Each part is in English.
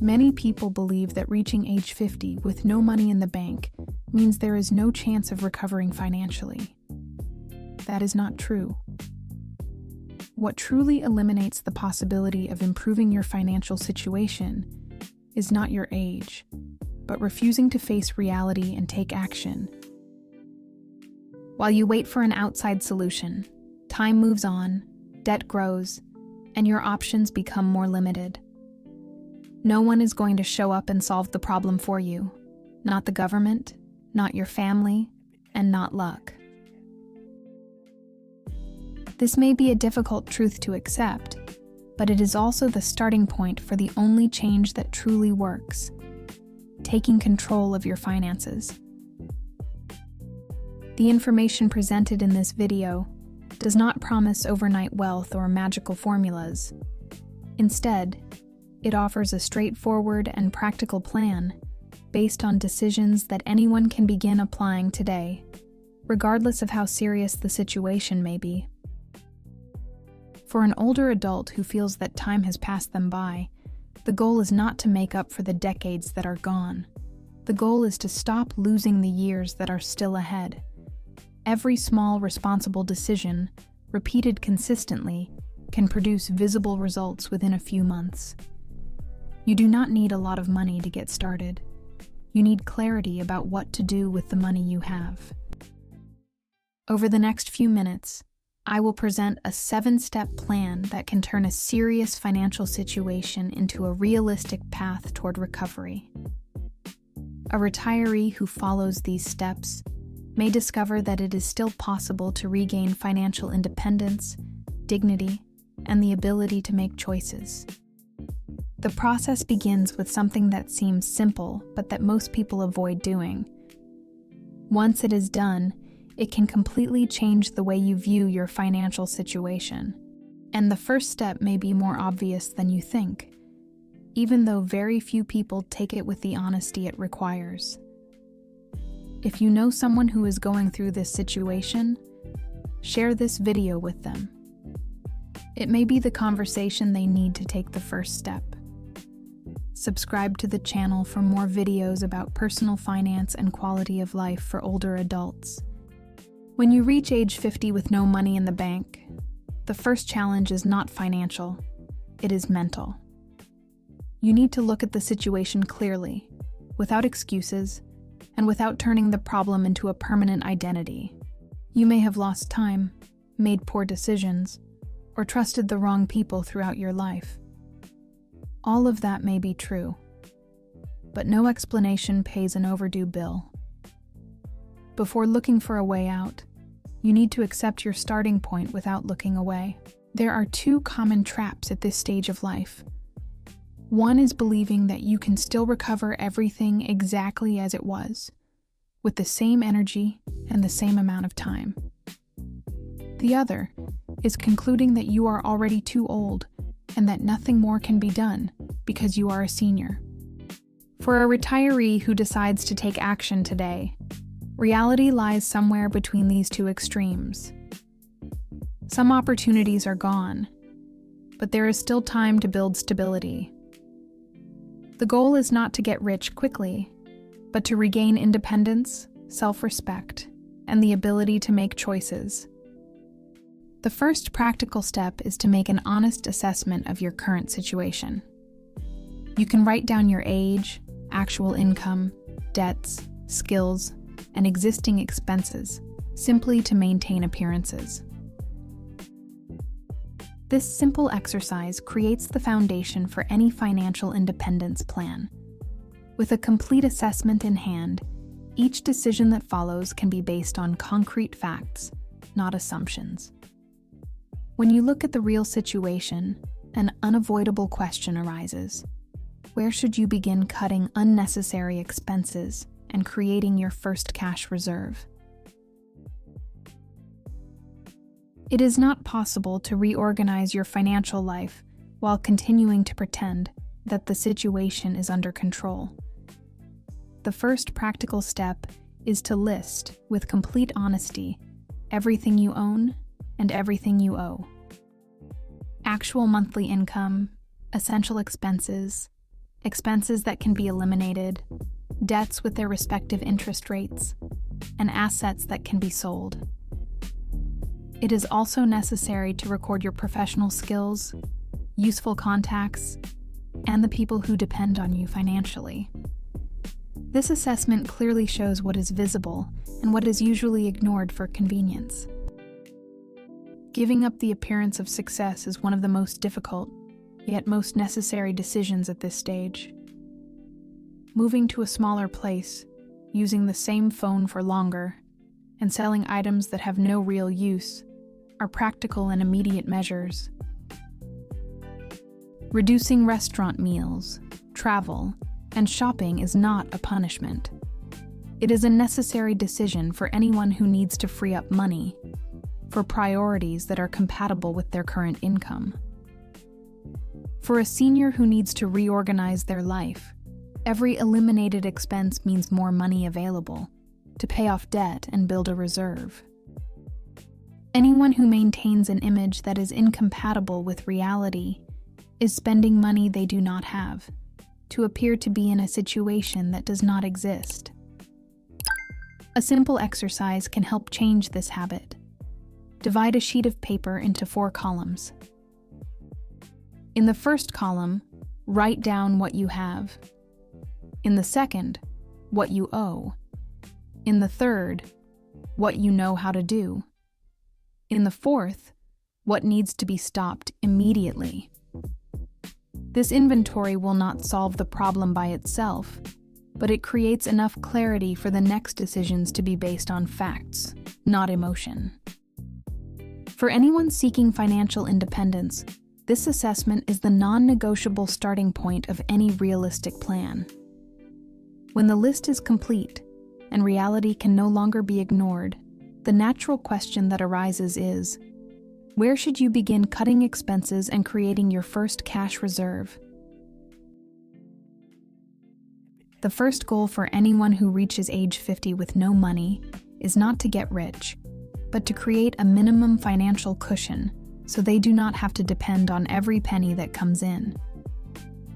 Many people believe that reaching age 50 with no money in the bank means there is no chance of recovering financially. That is not true. What truly eliminates the possibility of improving your financial situation is not your age, but refusing to face reality and take action. While you wait for an outside solution, time moves on, debt grows, and your options become more limited. No one is going to show up and solve the problem for you. Not the government, not your family, and not luck. This may be a difficult truth to accept, but it is also the starting point for the only change that truly works: taking control of your finances. The information presented in this video does not promise overnight wealth or magical formulas. Instead, it offers a straightforward and practical plan based on decisions that anyone can begin applying today, regardless of how serious the situation may be. For an older adult who feels that time has passed them by, the goal is not to make up for the decades that are gone. The goal is to stop losing the years that are still ahead. Every small, responsible decision, repeated consistently, can produce visible results within a few months. You do not need a lot of money to get started. You need clarity about what to do with the money you have. Over the next few minutes, I will present a 7-step plan that can turn a serious financial situation into a realistic path toward recovery. A retiree who follows these steps may discover that it is still possible to regain financial independence, dignity, and the ability to make choices. The process begins with something that seems simple, but that most people avoid doing. Once it is done, it can completely change the way you view your financial situation. And the first step may be more obvious than you think, even though very few people take it with the honesty it requires. If you know someone who is going through this situation, share this video with them. It may be the conversation they need to take the first step. Subscribe to the channel for more videos about personal finance and quality of life for older adults. When you reach age 50 with no money in the bank, the first challenge is not financial, it is mental. You need to look at the situation clearly, without excuses, and without turning the problem into a permanent identity. You may have lost time, made poor decisions, or trusted the wrong people throughout your life. All of that may be true, but no explanation pays an overdue bill. Before looking for a way out, you need to accept your starting point without looking away. There are 2 common traps at this stage of life. One is believing that you can still recover everything exactly as it was, with the same energy and the same amount of time. The other is concluding that you are already too old and that nothing more can be done because you are a senior. For a retiree who decides to take action today, reality lies somewhere between these 2 extremes. Some opportunities are gone, but there is still time to build stability. The goal is not to get rich quickly, but to regain independence, self-respect, and the ability to make choices. The first practical step is to make an honest assessment of your current situation. You can write down your age, actual income, debts, skills, and existing expenses, simply to maintain appearances. This simple exercise creates the foundation for any financial independence plan. With a complete assessment in hand, each decision that follows can be based on concrete facts, not assumptions. When you look at the real situation, an unavoidable question arises. Where should you begin cutting unnecessary expenses and creating your first cash reserve? It is not possible to reorganize your financial life while continuing to pretend that the situation is under control. The first practical step is to list, with complete honesty, everything you own and everything you owe. Actual monthly income, essential expenses, expenses that can be eliminated, debts with their respective interest rates, and assets that can be sold. It is also necessary to record your professional skills, useful contacts, and the people who depend on you financially. This assessment clearly shows what is visible and what is usually ignored for convenience. Giving up the appearance of success is one of the most difficult, yet most necessary decisions at this stage. Moving to a smaller place, using the same phone for longer, and selling items that have no real use are practical and immediate measures. Reducing restaurant meals, travel, and shopping is not a punishment. It is a necessary decision for anyone who needs to free up money for priorities that are compatible with their current income. For a senior who needs to reorganize their life, every eliminated expense means more money available to pay off debt and build a reserve. Anyone who maintains an image that is incompatible with reality is spending money they do not have to appear to be in a situation that does not exist. A simple exercise can help change this habit. Divide a sheet of paper into 4 columns. In the first column, write down what you have. In the second, what you owe. In the third, what you know how to do. In the fourth, what needs to be stopped immediately. This inventory will not solve the problem by itself, but it creates enough clarity for the next decisions to be based on facts, not emotion. For anyone seeking financial independence, this assessment is the non-negotiable starting point of any realistic plan. When the list is complete and reality can no longer be ignored, the natural question that arises is, where should you begin cutting expenses and creating your first cash reserve? The first goal for anyone who reaches age 50 with no money is not to get rich, but to create a minimum financial cushion so they do not have to depend on every penny that comes in.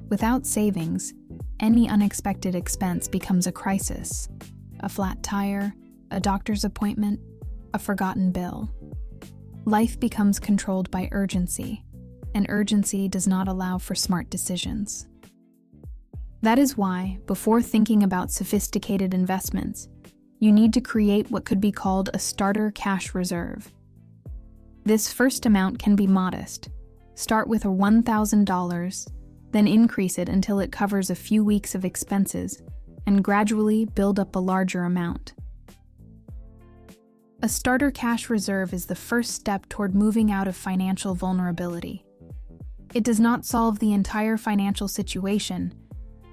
Without savings, any unexpected expense becomes a crisis: a flat tire, a doctor's appointment, a forgotten bill. Life becomes controlled by urgency, and urgency does not allow for smart decisions. That is why, before thinking about sophisticated investments, you need to create what could be called a starter cash reserve. This first amount can be modest. Start with $1,000, then increase it until it covers a few weeks of expenses, and gradually build up a larger amount. A starter cash reserve is the first step toward moving out of financial vulnerability. It does not solve the entire financial situation,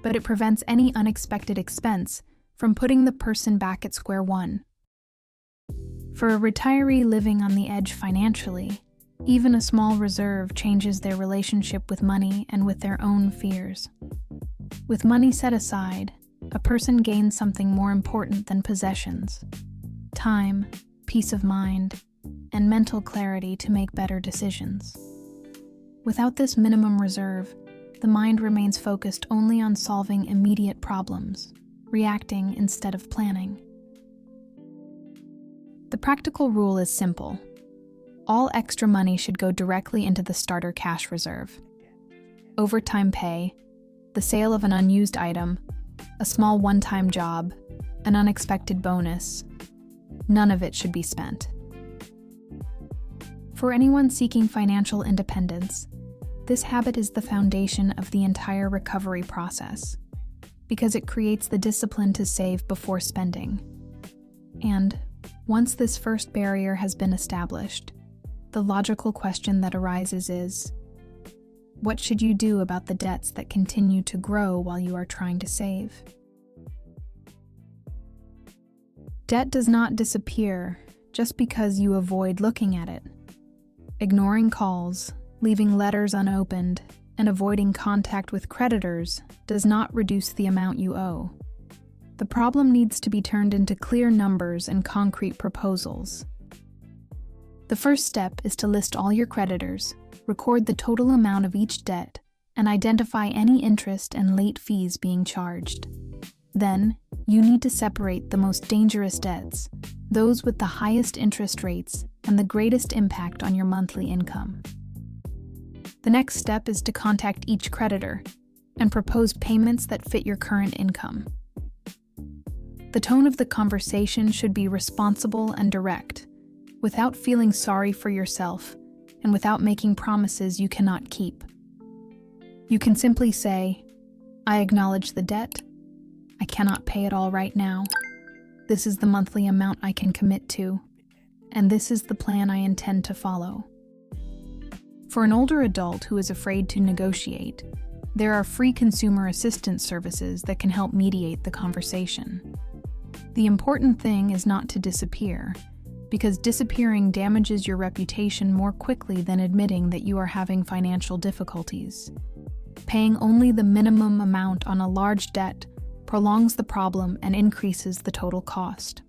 but it prevents any unexpected expense from putting the person back at square one. For a retiree living on the edge financially, even a small reserve changes their relationship with money and with their own fears. With money set aside, a person gains something more important than possessions: time, peace of mind, and mental clarity to make better decisions. Without this minimum reserve, the mind remains focused only on solving immediate problems, reacting instead of planning. The practical rule is simple. All extra money should go directly into the starter cash reserve. Overtime pay, the sale of an unused item, a small one-time job, an unexpected bonus, none of it should be spent. For anyone seeking financial independence, this habit is the foundation of the entire recovery process, because it creates the discipline to save before spending. And once this first barrier has been established, the logical question that arises is, what should you do about the debts that continue to grow while you are trying to save? Debt does not disappear just because you avoid looking at it. Ignoring calls, leaving letters unopened, and avoiding contact with creditors does not reduce the amount you owe. The problem needs to be turned into clear numbers and concrete proposals. The first step is to list all your creditors, record the total amount of each debt, and identify any interest and late fees being charged. Then, you need to separate the most dangerous debts, those with the highest interest rates and the greatest impact on your monthly income. The next step is to contact each creditor and propose payments that fit your current income. The tone of the conversation should be responsible and direct, without feeling sorry for yourself and without making promises you cannot keep. You can simply say, "I acknowledge the debt. I cannot pay it all right now. This is the monthly amount I can commit to, and this is the plan I intend to follow." For an older adult who is afraid to negotiate, there are free consumer assistance services that can help mediate the conversation. The important thing is not to disappear, because disappearing damages your reputation more quickly than admitting that you are having financial difficulties. Paying only the minimum amount on a large debt prolongs the problem and increases the total cost.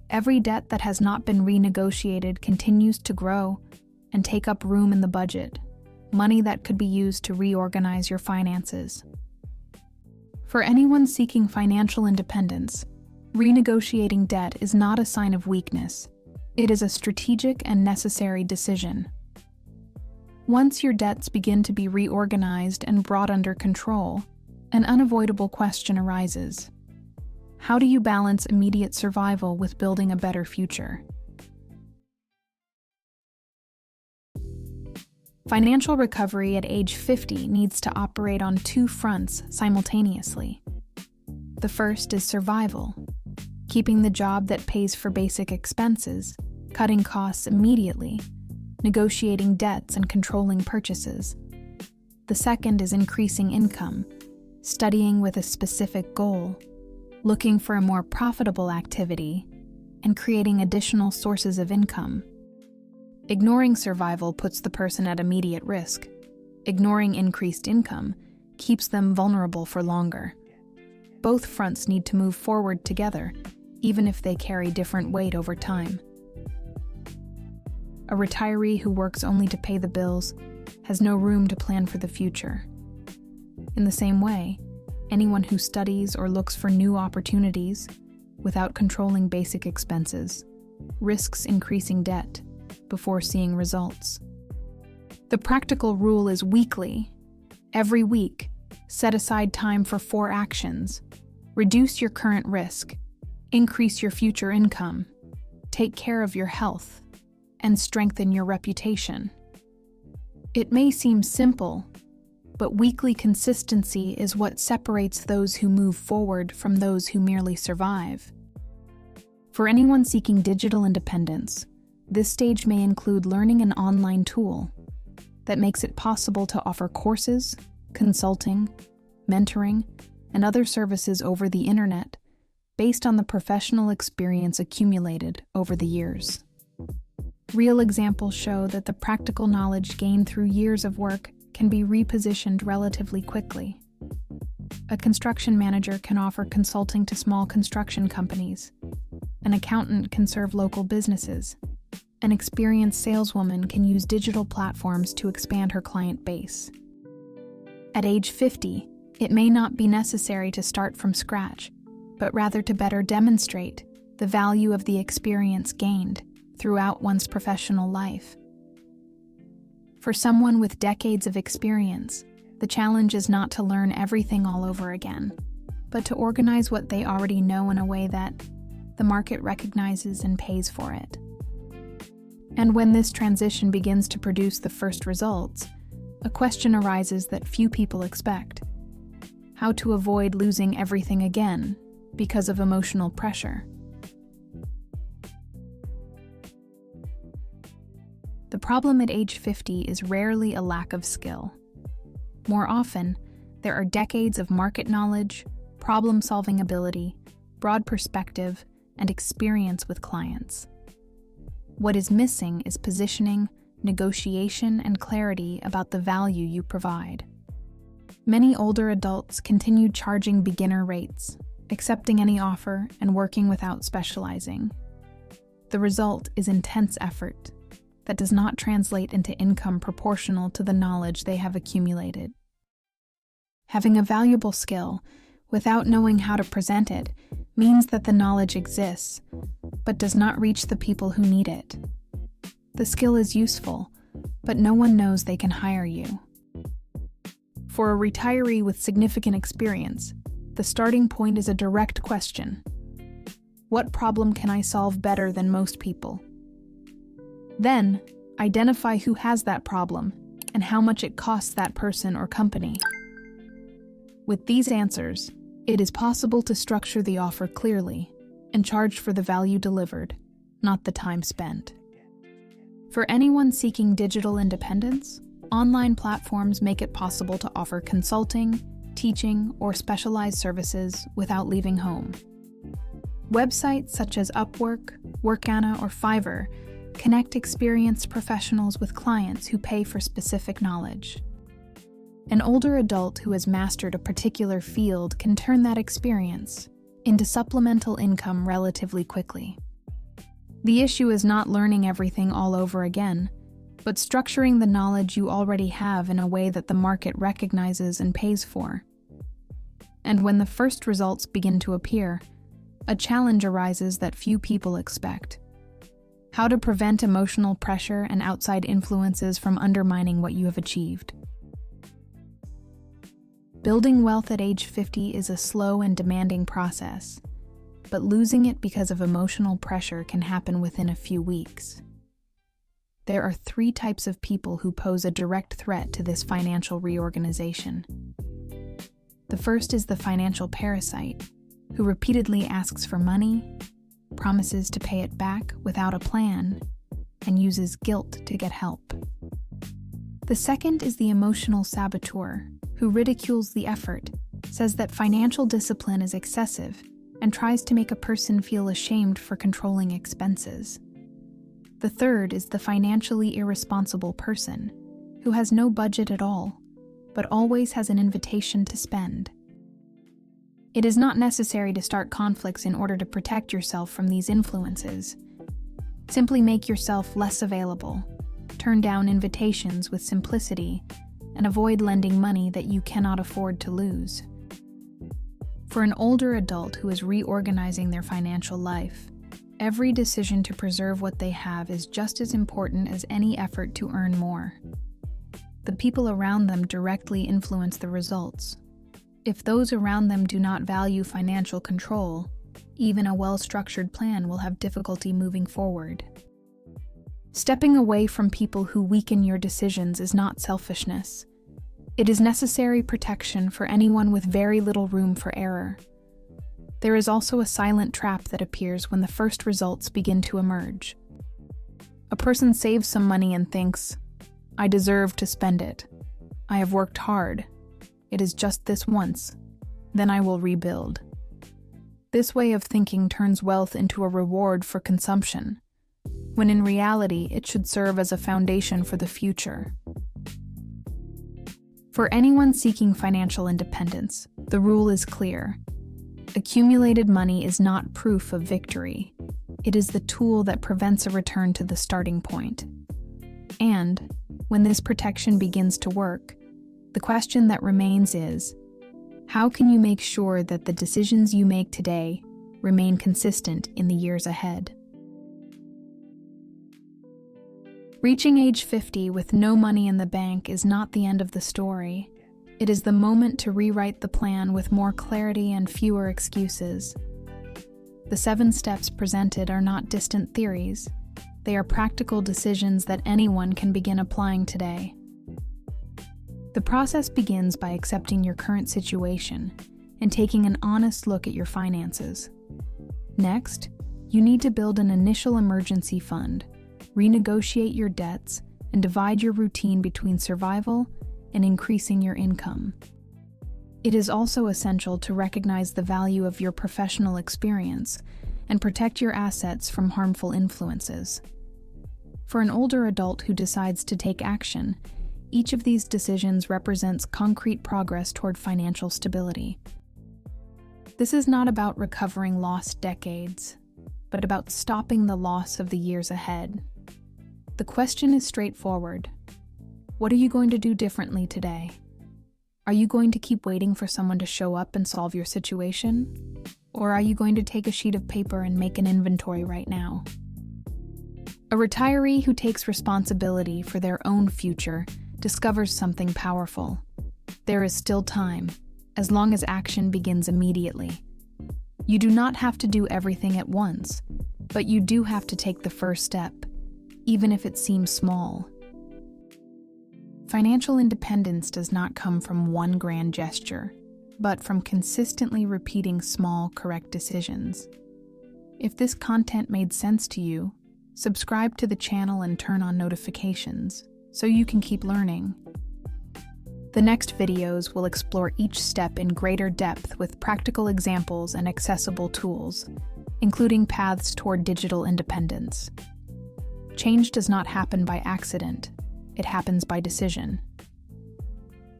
Every debt that has not been renegotiated continues to grow and take up room in the budget, money that could be used to reorganize your finances. For anyone seeking financial independence, renegotiating debt is not a sign of weakness. It is a strategic and necessary decision. Once your debts begin to be reorganized and brought under control, an unavoidable question arises. How do you balance immediate survival with building a better future? Financial recovery at age 50 needs to operate on two fronts simultaneously. The first is survival, keeping the job that pays for basic expenses, cutting costs immediately, negotiating debts and controlling purchases. The second is increasing income, studying with a specific goal, looking for a more profitable activity, and creating additional sources of income. Ignoring survival puts the person at immediate risk. Ignoring increased income keeps them vulnerable for longer. Both fronts need to move forward together, even if they carry different weight over time. A retiree who works only to pay the bills has no room to plan for the future. In the same way, anyone who studies or looks for new opportunities without controlling basic expenses risks increasing debt before seeing results. The practical rule is weekly. Every week, set aside time for 4 actions. Reduce your current risk, increase your future income, take care of your health, and strengthen your reputation. It may seem simple, but weekly consistency is what separates those who move forward from those who merely survive. For anyone seeking digital independence, this stage may include learning an online tool that makes it possible to offer courses, consulting, mentoring, and other services over the internet based on the professional experience accumulated over the years. Real examples show that the practical knowledge gained through years of work can be repositioned relatively quickly. A construction manager can offer consulting to small construction companies. An accountant can serve local businesses. An experienced saleswoman can use digital platforms to expand her client base. At age 50, it may not be necessary to start from scratch, but rather to better demonstrate the value of the experience gained throughout one's professional life. For someone with decades of experience, the challenge is not to learn everything all over again, but to organize what they already know in a way that the market recognizes and pays for it. And when this transition begins to produce the first results, a question arises that few people expect: how to avoid losing everything again because of emotional pressure. The problem at age 50 is rarely a lack of skill. More often, there are decades of market knowledge, problem-solving ability, broad perspective, and experience with clients. What is missing is positioning, negotiation, and clarity about the value you provide. Many older adults continue charging beginner rates, accepting any offer, and working without specializing. The result is intense effort that does not translate into income proportional to the knowledge they have accumulated. Having a valuable skill without knowing how to present it means that the knowledge exists, but does not reach the people who need it. The skill is useful, but no one knows they can hire you. For a retiree with significant experience, the starting point is a direct question. What problem can I solve better than most people? Then, identify who has that problem and how much it costs that person or company. With these answers, it is possible to structure the offer clearly and charge for the value delivered, not the time spent. For anyone seeking digital independence, online platforms make it possible to offer consulting, teaching, or specialized services without leaving home. Websites such as Upwork, Workana, or Fiverr connect experienced professionals with clients who pay for specific knowledge. An older adult who has mastered a particular field can turn that experience into supplemental income relatively quickly. The issue is not learning everything all over again, but structuring the knowledge you already have in a way that the market recognizes and pays for. And when the first results begin to appear, a challenge arises that few people expect: how to prevent emotional pressure and outside influences from undermining what you have achieved. Building wealth at age 50 is a slow and demanding process, but losing it because of emotional pressure can happen within a few weeks. There are 3 types of people who pose a direct threat to this financial reorganization. The first is the financial parasite, who repeatedly asks for money, promises to pay it back without a plan, and uses guilt to get help. The second is the emotional saboteur, who ridicules the effort, says that financial discipline is excessive, and tries to make a person feel ashamed for controlling expenses. The third is the financially irresponsible person, who has no budget at all, but always has an invitation to spend. It is not necessary to start conflicts in order to protect yourself from these influences. Simply make yourself less available, turn down invitations with simplicity, and avoid lending money that you cannot afford to lose. For an older adult who is reorganizing their financial life, every decision to preserve what they have is just as important as any effort to earn more. The people around them directly influence the results. If those around them do not value financial control, even a well-structured plan will have difficulty moving forward. Stepping away from people who weaken your decisions is not selfishness. It is necessary protection for anyone with very little room for error. There is also a silent trap that appears when the first results begin to emerge. A person saves some money and thinks, "I deserve to spend it. I have worked hard. It is just this once. Then I will rebuild." This way of thinking turns wealth into a reward for consumption, when in reality it should serve as a foundation for the future. For anyone seeking financial independence, the rule is clear. Accumulated money is not proof of victory. It is the tool that prevents a return to the starting point. And, when this protection begins to work, the question that remains is, how can you make sure that the decisions you make today remain consistent in the years ahead? Reaching age 50 with no money in the bank is not the end of the story. It is the moment to rewrite the plan with more clarity and fewer excuses. The 7 steps presented are not distant theories. They are practical decisions that anyone can begin applying today. The process begins by accepting your current situation and taking an honest look at your finances. Next, you need to build an initial emergency fund, renegotiate your debts, and divide your routine between survival and increasing your income. It is also essential to recognize the value of your professional experience and protect your assets from harmful influences. For an older adult who decides to take action, each of these decisions represents concrete progress toward financial stability. This is not about recovering lost decades, but about stopping the loss of the years ahead. The question is straightforward. What are you going to do differently today? Are you going to keep waiting for someone to show up and solve your situation? Or are you going to take a sheet of paper and make an inventory right now? A retiree who takes responsibility for their own future discovers something powerful. There is still time, as long as action begins immediately. You do not have to do everything at once, but you do have to take the first step, even if it seems small. Financial independence does not come from one grand gesture, but from consistently repeating small, correct decisions. If this content made sense to you, subscribe to the channel and turn on notifications so you can keep learning. The next videos will explore each step in greater depth with practical examples and accessible tools, including paths toward digital independence. Change does not happen by accident, it happens by decision.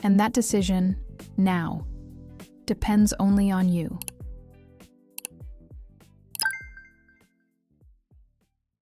And that decision, now, depends only on you.